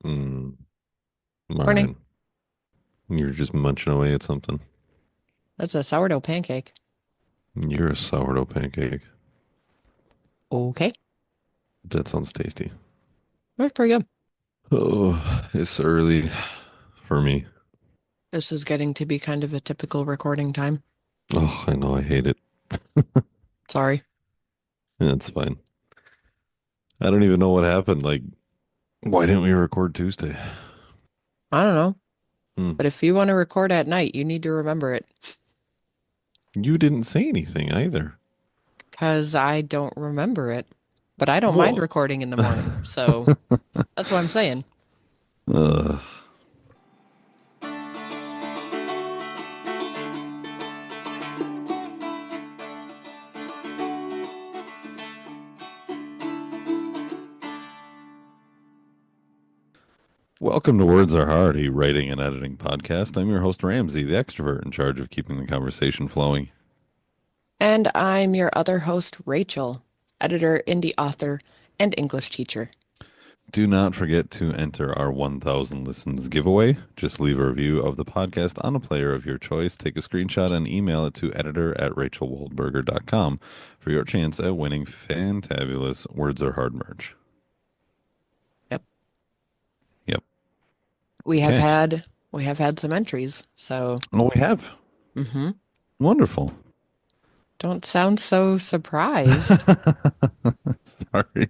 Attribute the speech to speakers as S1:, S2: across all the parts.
S1: Mm,
S2: Morning.
S1: Martin, you're just munching away at something.
S2: That's a sourdough pancake.
S1: You're a sourdough pancake.
S2: Okay.
S1: That sounds tasty.
S2: That's pretty good.
S1: Oh, it's early for me.
S2: This is getting to be kind of a typical recording time.
S1: Oh, I know I hate it.
S2: Sorry.
S1: That's fine. I don't even know what happened. Like, why didn't we record Tuesday?
S2: I don't know.
S1: Hmm.
S2: But if you want to record at night, you need to remember it
S1: You didn't say anything either.
S2: because I don't remember it. But I don't mind
S1: Well,
S2: recording in the morning. So that's what I'm saying.
S1: Ugh. Welcome to Words Are Hard, a writing and editing podcast. I'm your host, Ramsey, the extrovert in charge of keeping the conversation flowing.
S2: And I'm your other host, Rachel, editor, indie author, and English teacher.
S1: Do not forget to enter our 1,000 listens giveaway. Just leave a review of the podcast on a player of your choice. Take a screenshot and email it to editor@rachelwaldberger.com for your chance at winning fantabulous Words Are Hard merch.
S2: Yep.
S1: Yep.
S2: We have
S1: Okay.
S2: had we have had some entries. So,
S1: Oh, we have.
S2: hmm
S1: Wonderful.
S2: don't sound so surprised.
S1: Sorry.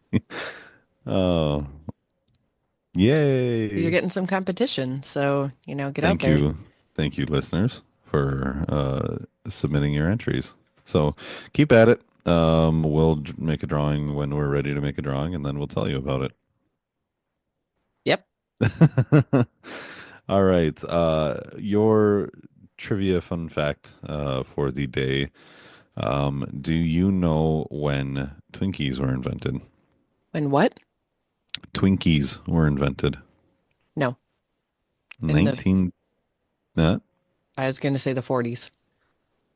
S1: Oh,
S2: You're
S1: yay.
S2: getting some competition. So, get out
S1: Thank
S2: there.
S1: you. Thank you, listeners, for submitting your entries. So keep at it. We'll make a drawing when we're ready to make a drawing, and then we'll tell you about
S2: Yep.
S1: it. All right. Your trivia fun fact for the day. Do you know when Twinkies were invented?
S2: And what?
S1: Twinkies were invented.
S2: No. In the
S1: 19, uh,
S2: I was going to say the 40s.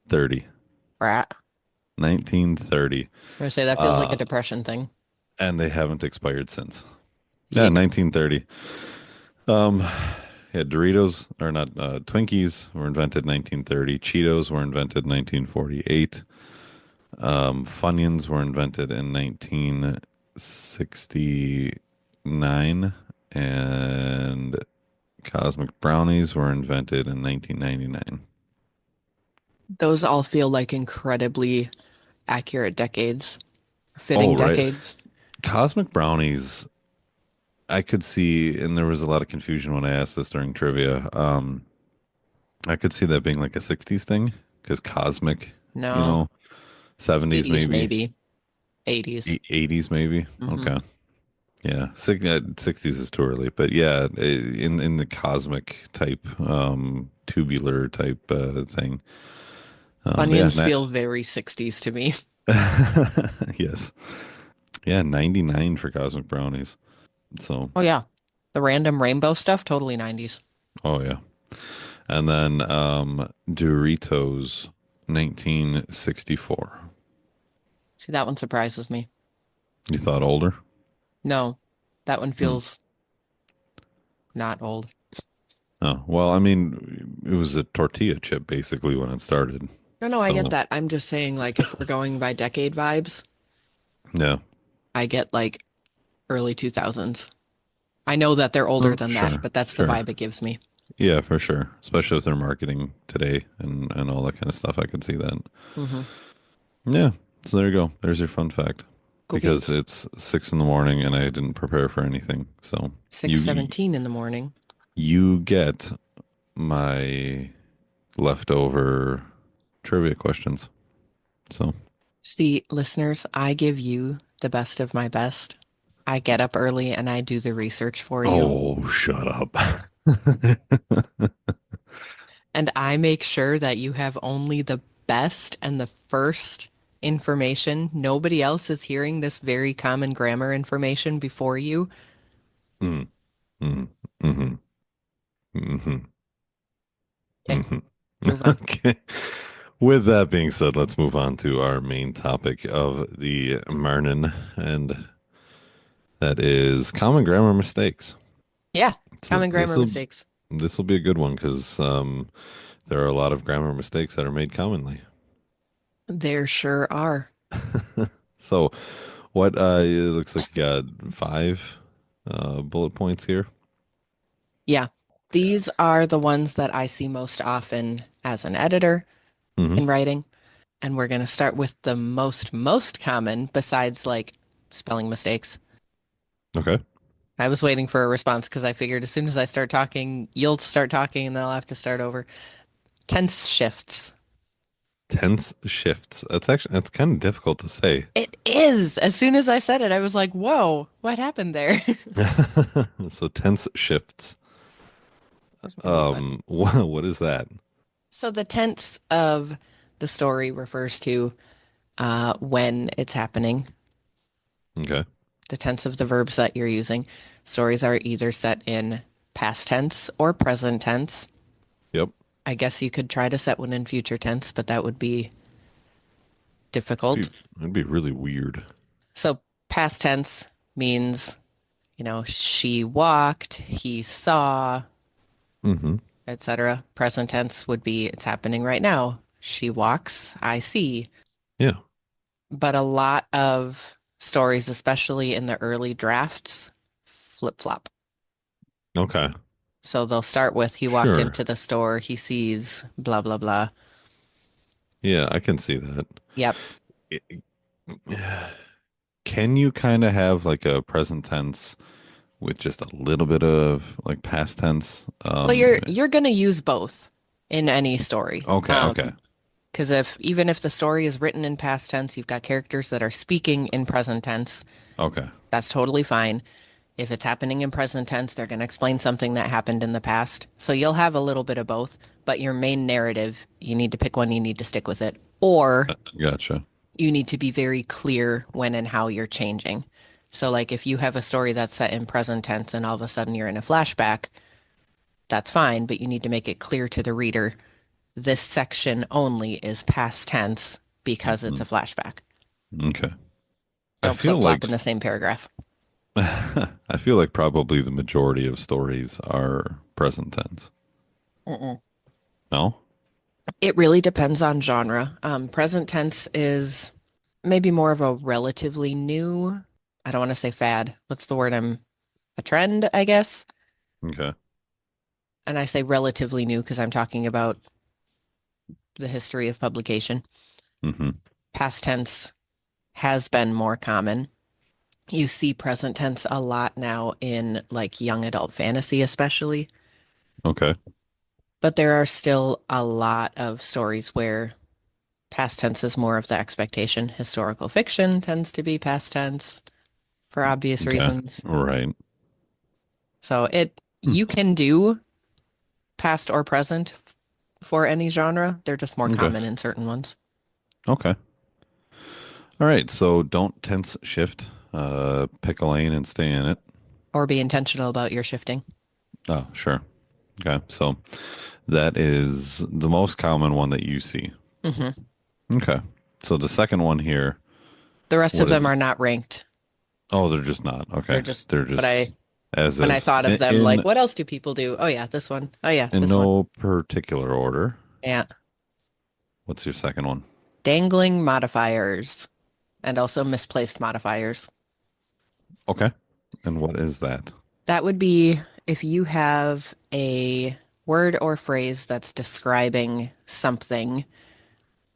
S1: 30.
S2: Rat.
S1: 1930.
S2: I say that feels like
S1: Uh,
S2: a depression thing.
S1: and they haven't expired since. Yeah,
S2: Yep.
S1: 1930. Um, yeah, Doritos are not Twinkies were invented 1930. Cheetos were invented 1948. Funyuns were invented in 1969, and Cosmic Brownies were invented in 1999.
S2: Those all feel like incredibly accurate decades,
S1: Oh,
S2: fitting
S1: right.
S2: decades.
S1: Cosmic Brownies, I could see, and there was a lot of confusion when I asked this during trivia. I could see that being like a 60s thing because Cosmic, you
S2: No.
S1: know, 70s
S2: 80s
S1: maybe,
S2: maybe. 80s.
S1: 80s maybe.
S2: Hmm.
S1: Okay. Yeah. 60s is too early, but yeah, in the cosmic type, tubular type thing. But yeah,
S2: Funyuns feel very 60s to me.
S1: yes. Yeah, 99 for Cosmic Brownies. So,
S2: Oh yeah. The random rainbow stuff, totally 90s.
S1: oh yeah. And then Doritos 1964.
S2: See, that one surprises me.
S1: You thought older?
S2: No, that one
S1: Hmm.
S2: feels not old.
S1: Oh, well, I mean, it was a tortilla chip basically when it started.
S2: No, no, I get
S1: So,
S2: that. I'm just saying, like, if we're going by decade vibes,
S1: yeah.
S2: I get like early 2000s. I know that they're older
S1: Oh,
S2: than that,
S1: sure.
S2: but that's the
S1: Sure.
S2: vibe it gives me.
S1: Yeah, for sure. Especially with their marketing today and all that kind of stuff. I could see that.
S2: Hmm.
S1: Yeah. So there you go. There's your fun fact.
S2: Cool
S1: Because
S2: beans.
S1: it's 6 in the morning and I didn't prepare for anything. So you
S2: 6:17 in the morning.
S1: you get my leftover trivia questions. So,
S2: See, listeners, I give you the best of my best. I get up early and I do the research for you.
S1: oh, shut up.
S2: And I make sure that you have only the best and the first information. Nobody else is hearing this very common grammar information before you.
S1: Mm, mm, mhm, mhm,
S2: Okay,
S1: mhm.
S2: move on.
S1: Okay. With that being said, let's move on to our main topic of the morning, and that is common grammar mistakes.
S2: Yeah,
S1: So
S2: common grammar mistakes.
S1: this will be a good one because there are a lot of grammar mistakes that are made commonly.
S2: There sure are.
S1: So what it looks like you got five bullet points here.
S2: Yeah, these are the ones that I see most often as an editor
S1: Hmm.
S2: in writing. And we're going to start with the most common besides like spelling mistakes.
S1: Okay.
S2: I was waiting for a response because I figured as soon as I start talking, you'll start talking and then I'll have to start over. Tense shifts.
S1: Tense shifts. That's kind of difficult to say.
S2: It is. As soon as I said it, I was like, whoa, what happened there?
S1: So tense shifts.
S2: Where's my notepad?
S1: What is that?
S2: So the tense of the story refers to when it's happening,
S1: Okay.
S2: the tense of the verbs that you're using. Stories are either set in past tense or present tense.
S1: Yep.
S2: I guess you could try to set one in future tense, but that would be
S1: Be,
S2: difficult.
S1: it'd be really weird.
S2: So past tense means, she walked, he saw,
S1: Hmm.
S2: etc. Present tense would be it's happening right now. She walks, I see.
S1: Yeah.
S2: But a lot of stories, especially in the early drafts, flip-flop.
S1: Okay.
S2: So they'll start with he walked
S1: Sure.
S2: into the store, he sees blah blah blah.
S1: Yeah, I can see that.
S2: Yep.
S1: It- can you kind of have like a present tense with just a little bit of like past tense?
S2: Well, you're gonna use both in any story.
S1: Okay, okay,
S2: Because if even if the story is written in past tense, you've got characters that are speaking in present tense.
S1: okay.
S2: That's totally fine. If it's happening in present tense, they're going to explain something that happened in the past. So you'll have a little bit of both, but your main narrative, you need to pick one, you need to stick with it. Or
S1: Gotcha.
S2: you need to be very clear when and how you're changing. So, like if you have a story that's set in present tense and all of a sudden you're in a flashback, that's fine, but you need to make it clear to the reader this section only is past tense because it's
S1: Hmm.
S2: a flashback.
S1: Okay. I
S2: Don't
S1: feel
S2: flip flop
S1: like
S2: in the same paragraph.
S1: I feel like probably the majority of stories are present tense.
S2: Mm-mm.
S1: No?
S2: It really depends on genre. Present tense is maybe more of a relatively new, I don't want to say fad. What's the word? A trend, I guess.
S1: Okay.
S2: And I say relatively new because I'm talking about the history of publication.
S1: Hmm.
S2: Past tense has been more common. You see present tense a lot now in like young adult fantasy, especially.
S1: Okay.
S2: But there are still a lot of stories where past tense is more of the expectation. Historical fiction tends to be past tense for obvious
S1: Okay.
S2: reasons.
S1: Right.
S2: So
S1: Hmm.
S2: you can do past or present for any genre. They're just more
S1: Okay.
S2: common in certain ones.
S1: Okay. All right. So don't tense shift. Pick a lane and stay in it.
S2: Or be intentional about your shifting.
S1: Oh, sure. Okay. So that is the most common one that you see.
S2: Hmm.
S1: Okay. So the second one here,
S2: The rest of
S1: what
S2: them
S1: is,
S2: are not ranked.
S1: oh, they're just not.
S2: They're
S1: Okay.
S2: just,
S1: They're
S2: but
S1: just as
S2: when I
S1: is
S2: thought of them, like, what else do people do? Oh, yeah, this one. Oh, yeah,
S1: in
S2: this one.
S1: no particular order.
S2: Yeah.
S1: What's your second one?
S2: Dangling modifiers and also misplaced modifiers.
S1: Okay. And what is that?
S2: That would be if you have a word or phrase that's describing something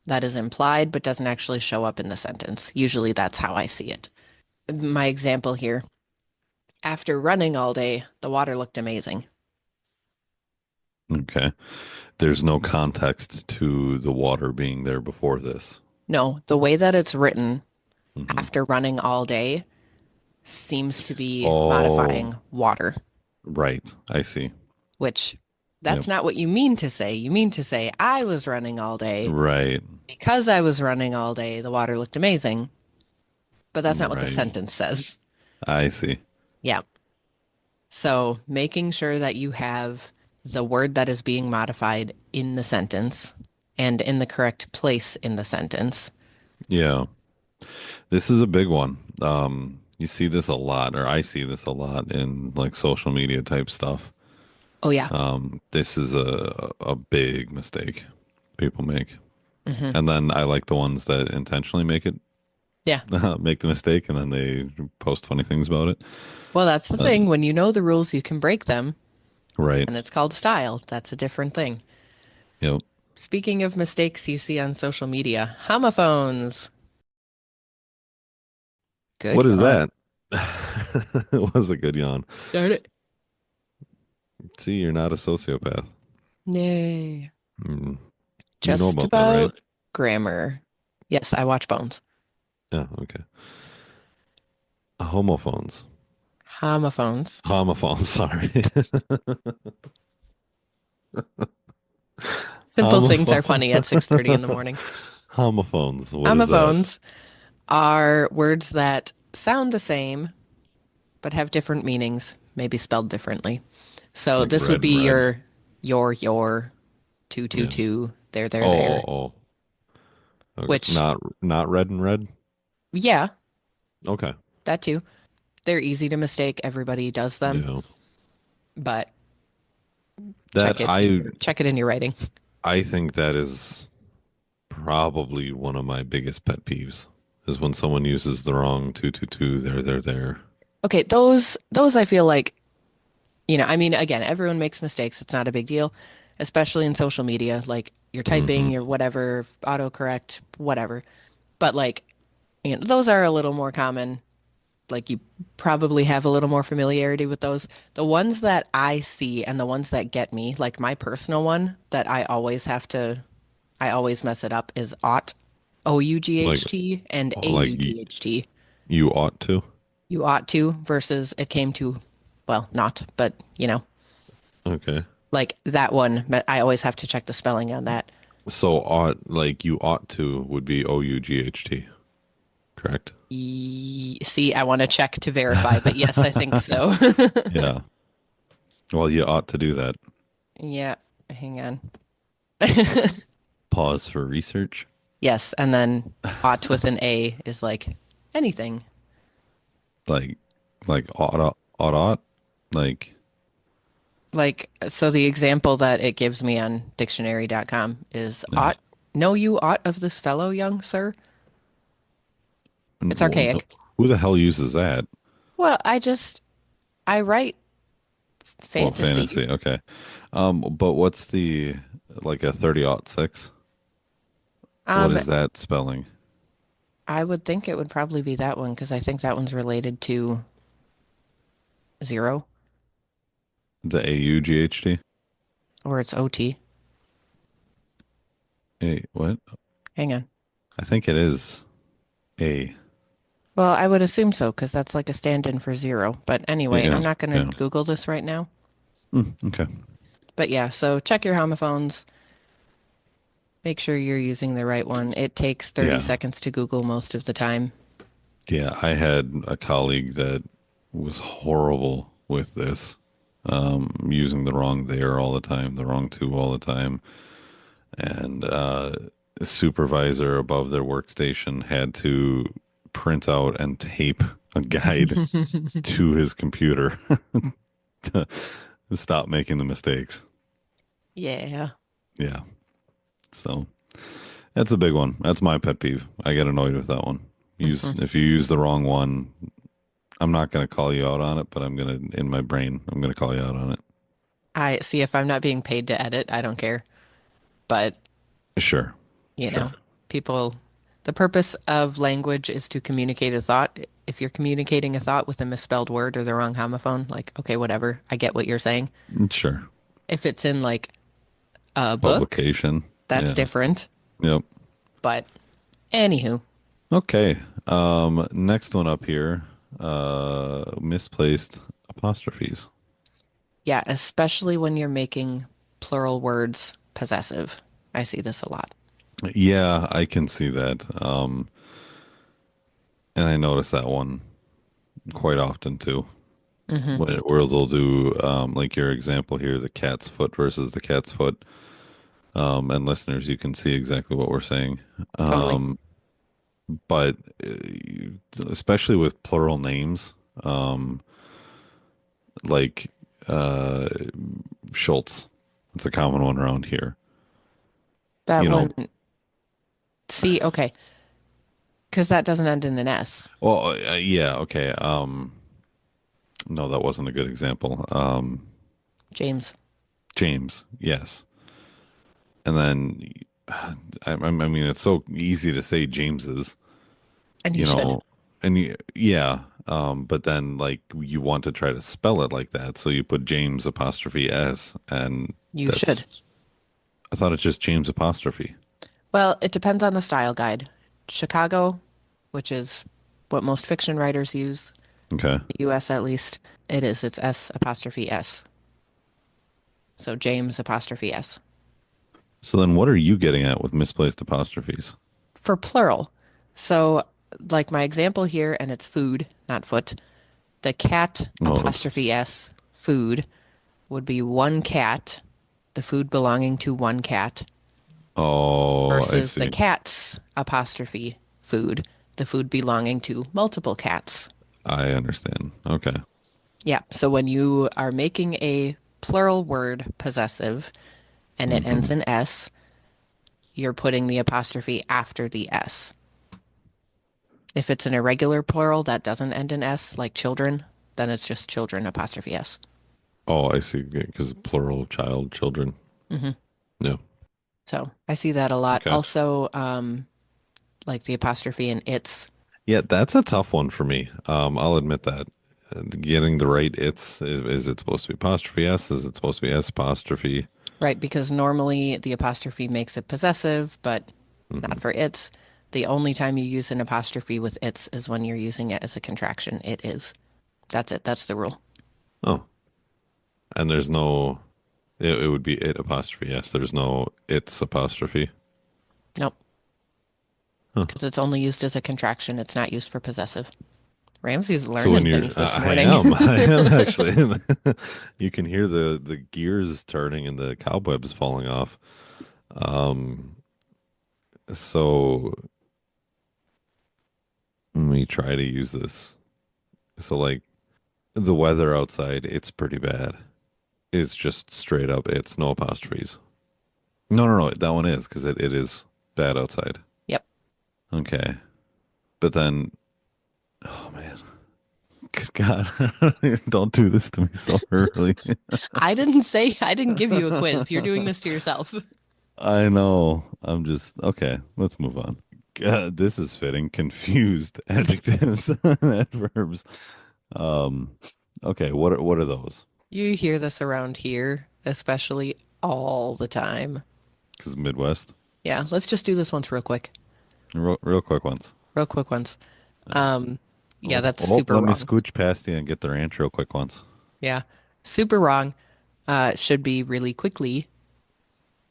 S2: that is implied but doesn't actually show up in the sentence. Usually that's how I see it. My example here, after running all day, the water looked amazing.
S1: Okay. There's no context to the water being there before this.
S2: No, the way that it's written,
S1: Hmm.
S2: after running all day, seems to be
S1: Oh,
S2: modifying water,
S1: right. I see.
S2: which that's
S1: Yep.
S2: not what you mean to say. You mean to say, I was running all day.
S1: Right.
S2: Because I was running all day, the water looked amazing. But that's not what the
S1: Right.
S2: sentence says.
S1: I see.
S2: Yeah. So making sure that you have the word that is being modified in the sentence and in the correct place in the sentence.
S1: Yeah. This is a big one. You see this a lot, or I see this a lot in like social media type stuff.
S2: Oh yeah.
S1: This is a big mistake people make.
S2: Hmm.
S1: And then I like the ones that intentionally make it
S2: Yeah.
S1: make the mistake and then they post funny things about it.
S2: Well, that's the
S1: Uh,
S2: thing. When you know the rules, you can break them,
S1: right.
S2: and it's called style. That's a different thing.
S1: Yep.
S2: Speaking of mistakes you see on social media, homophones. Good
S1: What is
S2: yawn.
S1: that? It was a good yawn.
S2: Darn it.
S1: See, you're not a sociopath.
S2: Yay.
S1: Mm, you know
S2: Just
S1: about that, right?
S2: about grammar. Yes, I watch Bones.
S1: Yeah, okay. Homophones.
S2: Homophones.
S1: Homophones, sorry.
S2: Simple things are funny at
S1: Homophone.
S2: 6:30 in the morning.
S1: Homophones. What is that?
S2: Homophones are words that sound the same but have different meanings, maybe spelled differently. So
S1: Like
S2: this would
S1: red and
S2: be
S1: red.
S2: your,
S1: Yeah.
S2: two,
S1: Oh,
S2: there.
S1: oh, oh. Okay.
S2: Which,
S1: Not red and red.
S2: yeah,
S1: Okay.
S2: that too. They're easy to mistake. Everybody does them,
S1: Yeah.
S2: but
S1: That
S2: check it in your writing.
S1: I think that is probably one of my biggest pet peeves is when someone uses the wrong 222 there.
S2: Okay, those I feel like, I mean, again, everyone makes mistakes. It's not a big deal, especially in social media. Like you're
S1: Hmm.
S2: typing, you're whatever, autocorrect, whatever. But like, those are a little more common. Like you probably have a little more familiarity with those. The ones that I see and the ones that get me, like my personal one that I always mess it up is ought,
S1: Like
S2: OUGHT and
S1: like you,
S2: AUGHT.
S1: you ought to.
S2: You ought to versus it came to, well, not, but
S1: Okay.
S2: like that one, I always have to check the spelling on that.
S1: So ought like you ought to would be OUGHT, correct?
S2: See, I want to check to verify, but yes, I think so.
S1: Yeah. Well, you ought to do that.
S2: Yeah, hang on.
S1: Pause for research.
S2: Yes, and then ought with an A is like anything.
S1: Like ought. Like
S2: Like, so the example that it gives me on dictionary.com is
S1: yeah.
S2: ought, know you aught of this fellow, young sir? It's
S1: Well, no,
S2: archaic.
S1: who the hell uses that?
S2: Well, I write
S1: Well,
S2: fantasy.
S1: fantasy. Okay. But what's the like a 30-06? What
S2: Um,
S1: is that spelling?
S2: I would think it would probably be that one because I think that one's related to zero
S1: The AUGHT?
S2: or it's OT.
S1: Hey, what?
S2: Hang on.
S1: I think it is A.
S2: Well, I would assume so because that's like a stand-in for zero. But anyway, I'm
S1: Yeah,
S2: not going to
S1: yeah.
S2: Google this right now.
S1: Okay.
S2: But yeah, so check your homophones. Make sure you're using the right one. It takes 30
S1: Yeah.
S2: seconds to Google most of the time.
S1: Yeah, I had a colleague that was horrible with this, using the wrong there all the time, the wrong to all the time. And a supervisor above their workstation had to print out and tape a guide to his computer to stop making the mistakes.
S2: Yeah.
S1: Yeah. So that's a big one. That's my pet peeve. I get annoyed with that one. Use
S2: Hmm.
S1: if you use the wrong one, I'm not going to call you out on it, but I'm going to in my brain, I'm going to call you out on it.
S2: I see if I'm not being paid to edit, I don't care. But,
S1: Sure.
S2: you
S1: Sure.
S2: know, people, the purpose of language is to communicate a thought. If you're communicating a thought with a misspelled word or the wrong homophone, like, okay, whatever, I get what you're saying.
S1: Sure.
S2: If it's in like a book,
S1: Publication.
S2: that's
S1: Yeah.
S2: different.
S1: Yep.
S2: But anywho,
S1: Okay. Next one up here. Misplaced apostrophes.
S2: yeah, especially when you're making plural words possessive. I see this a lot.
S1: Yeah, I can see that. And I notice that one quite often too.
S2: Hmm.
S1: Where they'll do like your example here, the cat's foot versus the cat's foot. And listeners, you can see exactly what we're saying.
S2: Totally.
S1: Um, but especially with plural names, um, like uh, Schultz. It's a common one around here.
S2: That
S1: You know,
S2: wouldn't see, okay, because that doesn't end in an S.
S1: well, yeah, okay. No, that wasn't a good example.
S2: James.
S1: James, yes. And then, I mean, it's so easy to say James's,
S2: And you
S1: you
S2: should.
S1: know, and yeah, but then like you want to try to spell it like that, so you put James apostrophe S, and
S2: You should.
S1: that's, I thought it's just James apostrophe.
S2: Well, it depends on the style guide. Chicago, which is what most fiction writers use,
S1: Okay.
S2: the US at least, it is. It's S apostrophe S. So James apostrophe S.
S1: So then what are you getting at with misplaced apostrophes?
S2: For plural. So, like my example here, and it's food, not foot. The cat
S1: Oh,
S2: apostrophe S, food, would be one cat, the food belonging to one cat,
S1: oh, I
S2: versus the
S1: see.
S2: cat's apostrophe food, the food belonging to multiple cats.
S1: I understand. Okay.
S2: Yeah. So when you are making a plural word possessive and it
S1: Hmm.
S2: ends in S, you're putting the apostrophe after the S. If it's an irregular plural that doesn't end in S, like children, then it's just children apostrophe S.
S1: Oh, I see. Because plural, child, children.
S2: Hmm.
S1: Yeah.
S2: So I see that a lot.
S1: Okay.
S2: Also, like the apostrophe in its,
S1: Yeah, that's a tough one for me. I'll admit that. Getting the right it's, is it supposed to be apostrophe S? Is it supposed to be S apostrophe?
S2: right? Because normally the apostrophe makes it possessive, but
S1: Hmm.
S2: not for its. The only time you use an apostrophe with its is when you're using it as a contraction. It is. That's it. That's the rule.
S1: Oh, and there's no, it would be it apostrophe S. There's no it's apostrophe.
S2: Nope.
S1: Huh.
S2: Because it's only used as a contraction. It's not used for possessive. Ramsey's
S1: So when
S2: learning
S1: you're,
S2: things this
S1: I
S2: morning.
S1: am, I am actually. You can hear the gears turning and the cobwebs falling off. Um, so let me try to use this. So like the weather outside, it's pretty bad. It's just straight up, it's no apostrophes. No, no, no, that one is because it is bad outside.
S2: Yep.
S1: Okay. But then, oh man, God, don't do this to me so early.
S2: I didn't give you a quiz. You're doing this to yourself.
S1: I know. I'm just okay. Let's move on. This is fitting. Confused adjectives and adverbs. Um, okay. What are those?
S2: You hear this around here, especially all the time.
S1: Because Midwest.
S2: Yeah, let's just do this once real quick.
S1: Real quick ones.
S2: Real quick ones.
S1: Yeah.
S2: Um, yeah,
S1: Oh,
S2: that's
S1: oh,
S2: super
S1: let me
S2: wrong.
S1: scooch past you and get the ranch real quick once.
S2: Yeah, super wrong. It should be really quickly.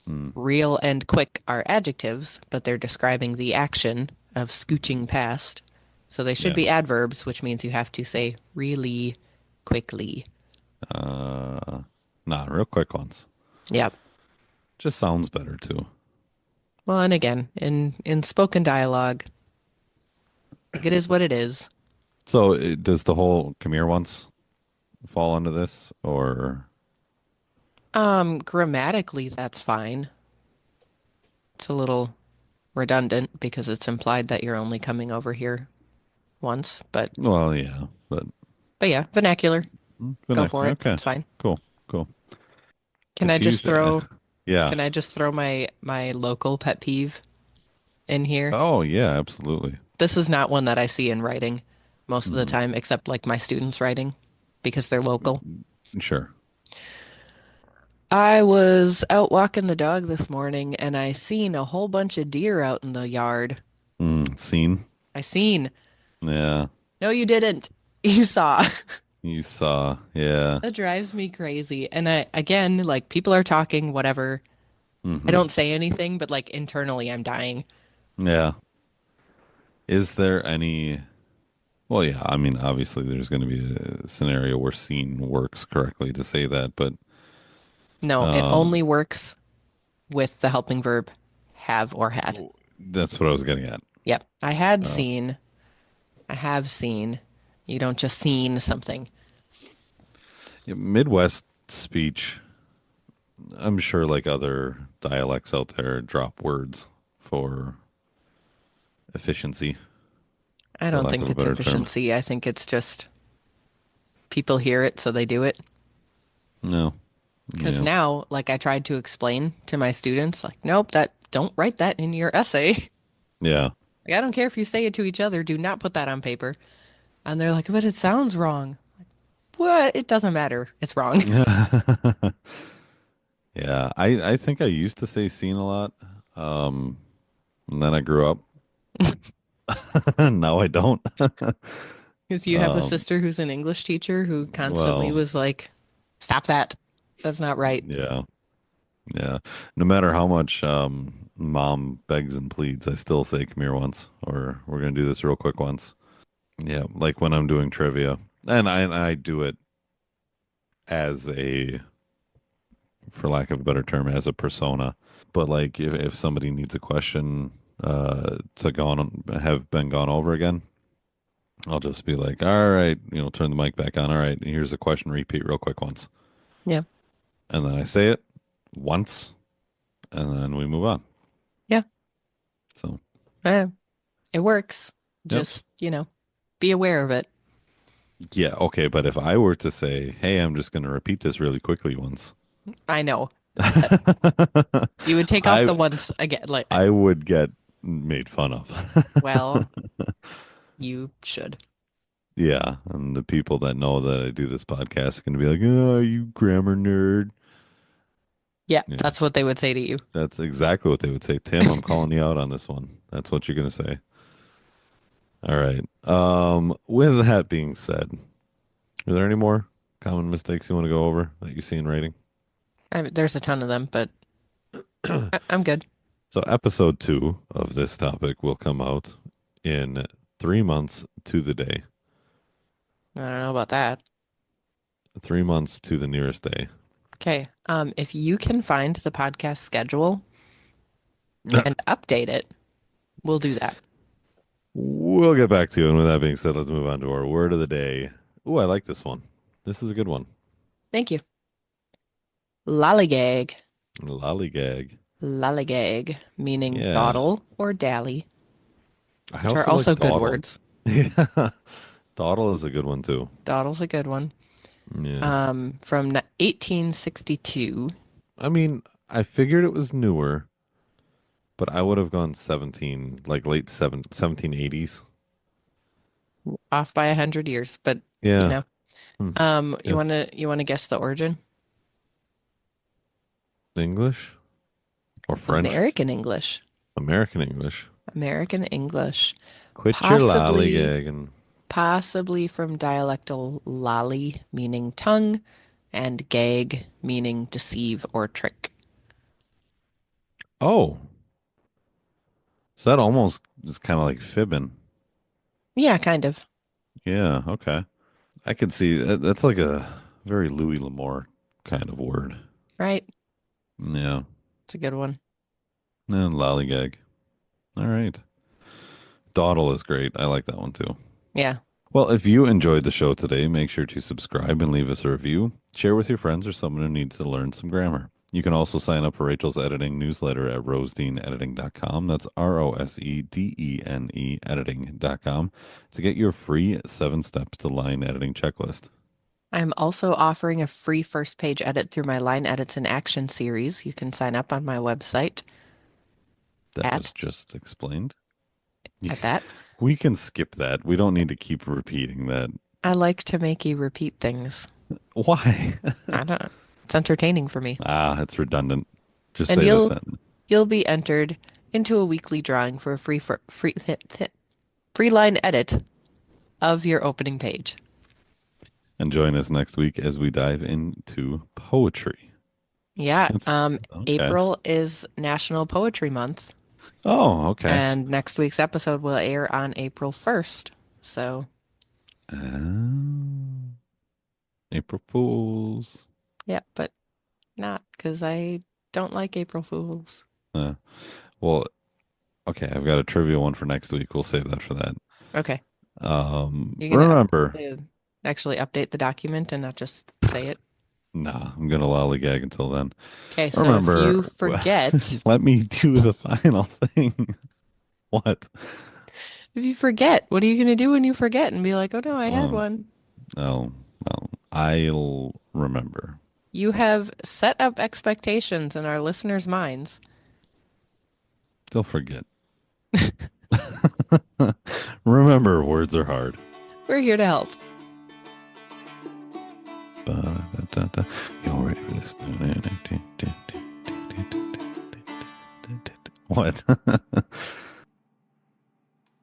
S1: Hmm.
S2: Real and quick are adjectives, but they're describing the action of scooching past. So they should
S1: Yeah.
S2: be adverbs, which means you have to say really quickly.
S1: Uh, Nah, real quick ones.
S2: Yep.
S1: Just sounds better too.
S2: Well, and again, in spoken dialogue, it is what it is.
S1: So does the whole come here once fall under this, or
S2: Grammatically, that's fine. It's a little redundant because it's implied that you're only coming over here once,
S1: well, yeah,
S2: but yeah, vernacular.
S1: but
S2: Go for it.
S1: okay,
S2: It's fine.
S1: cool, cool.
S2: Can I just
S1: Confused.
S2: throw
S1: Yeah.
S2: can I just throw my local pet peeve in here?
S1: Oh, yeah, absolutely.
S2: This is not one that I see in writing most of the
S1: Hmm.
S2: time, except like my students writing because they're local.
S1: Sure.
S2: I was out walking the dog this morning and I seen a whole bunch of deer out in the yard.
S1: Scene.
S2: I seen.
S1: Yeah,
S2: No, you didn't. You saw.
S1: you saw. Yeah.
S2: That drives me crazy. And I, again, like people are talking, whatever. I
S1: Hmm.
S2: don't say anything, but like internally, I'm dying.
S1: Yeah. Is there any? Well, yeah. I mean, obviously, there's going to be a scenario where scene works correctly to say that, but
S2: No, it
S1: um,
S2: only works with the helping verb have or had.
S1: that's what I was getting at.
S2: Yep.
S1: Uh,
S2: I have seen. You don't just seen something.
S1: yeah, Midwest speech, I'm sure like other dialects out there drop words for efficiency,
S2: I
S1: for
S2: don't
S1: lack
S2: think
S1: of a
S2: it's
S1: better term.
S2: efficiency. I think it's just people hear it, so they do it.
S1: No,
S2: Because
S1: yeah,
S2: now, like I tried to explain to my students, like, nope, that don't write that in your essay.
S1: yeah.
S2: Like, I don't care if you say it to each other, do not put that on paper. And they're like, but it sounds wrong. What? It doesn't matter. It's wrong.
S1: Yeah, I think I used to say seen a lot. Um, and then I grew up. Now I don't.
S2: Because you have a
S1: Um,
S2: sister who's an English teacher who constantly
S1: well,
S2: was like, stop that. That's not right.
S1: yeah, yeah. No matter how much mom begs and pleads, I still say come here once, or we're gonna do this real quick once. Yeah, like when I'm doing trivia, and I do it as a, for lack of a better term, as a persona. But like if somebody needs a question to have been gone over again, I'll just be like, all right, turn the mic back on. All right, here's a question, repeat real quick once.
S2: Yeah.
S1: And then I say it once, and then we move on.
S2: Yeah.
S1: So,
S2: Eh, it works.
S1: yep.
S2: Just, be aware of it.
S1: Yeah, okay, but if I were to say, hey, I'm just going to repeat this really quickly once,
S2: I know. But you would take off
S1: I
S2: the ones again. Like,
S1: I would get made fun of.
S2: well, you should.
S1: Yeah, and the people that know that I do this podcast are going to be like, "Oh, you grammar nerd."
S2: Yeah,
S1: Yeah,
S2: that's what they would say to you.
S1: that's exactly what they would say. Tim, I'm calling you out on this one. That's what you're going to say. All right. With that being said, are there any more common mistakes you want to go over that you see in writing?
S2: I mean, there's a ton of them, but I'm good.
S1: So, episode 2 of this topic will come out in 3 months to the day.
S2: I don't know about that.
S1: 3 months to the nearest day.
S2: Okay. If you can find the podcast schedule and update it, we'll do that.
S1: We'll get back to you. And with that being said, let's move on to our word of the day. Ooh, I like this one. This is a good one.
S2: Thank you. Lollygag.
S1: Lollygag.
S2: Lollygag, meaning
S1: Yeah.
S2: dawdle or dally,
S1: I
S2: which are
S1: also like
S2: also good
S1: dawdle.
S2: words.
S1: Yeah. Dawdle is a good one too.
S2: Dawdle's a good one.
S1: Yeah.
S2: From 1862,
S1: I mean, I figured it was newer, but I would have gone 17, like late 1780s.
S2: off by 100 years, but you
S1: Yeah.
S2: know.
S1: Hmm.
S2: You
S1: Yeah.
S2: wanna guess the origin?
S1: English or French?
S2: American English.
S1: American English.
S2: American English.
S1: Quit your
S2: Possibly,
S1: lollygagging.
S2: possibly from dialectal lolly, meaning tongue, and gag, meaning deceive or trick.
S1: Oh, so that almost is kind of like fibbing.
S2: Yeah, kind of.
S1: Yeah. Okay. I can see that's like a very Louis L'Amour kind of word.
S2: Right?
S1: Yeah.
S2: It's a good one.
S1: And lollygag. All right. Dawdle is great. I like that one too.
S2: Yeah.
S1: Well, if you enjoyed the show today, make sure to subscribe and leave us a review. Share with your friends or someone who needs to learn some grammar. You can also sign up for Rachel's editing newsletter at rosedeanediting.com. That's ROSEDENE editing.com to get your free 7 steps to line editing checklist.
S2: I'm also offering a free first page edit through my Line Edits in Action series. You can sign up on my website
S1: That was
S2: at
S1: just explained.
S2: at that.
S1: We can skip that. We don't need to keep repeating that.
S2: I like to make you repeat things.
S1: Why?
S2: I don't know. It's entertaining for me.
S1: Ah, it's redundant. Just
S2: And
S1: say the sentence.
S2: you'll be entered into a weekly drawing for a free line edit of your opening page.
S1: And join us next week as we dive into poetry.
S2: Yeah,
S1: That's okay.
S2: April is National Poetry Month,
S1: Oh, okay.
S2: and next week's episode will air on April 1st. So,
S1: Um, April Fools.
S2: yeah, but not because I don't like April Fools.
S1: Uh, well, Okay, I've got a trivia one for next week. We'll save that for that.
S2: Okay. You're gonna
S1: Remember,
S2: actually update the document and not just say it.
S1: nah, I'm gonna lollygag until then.
S2: Okay, so if you
S1: Remember,
S2: forget,
S1: let me do the final thing. What?
S2: what are you gonna do when you forget and be like, oh no, I had
S1: Oh,
S2: one?
S1: no, no. I'll remember.
S2: You have set up expectations in our listeners' minds.
S1: They'll forget. Remember, words are hard.
S2: We're here to help.
S1: Ba-da-da-da. Y'all ready for this? What?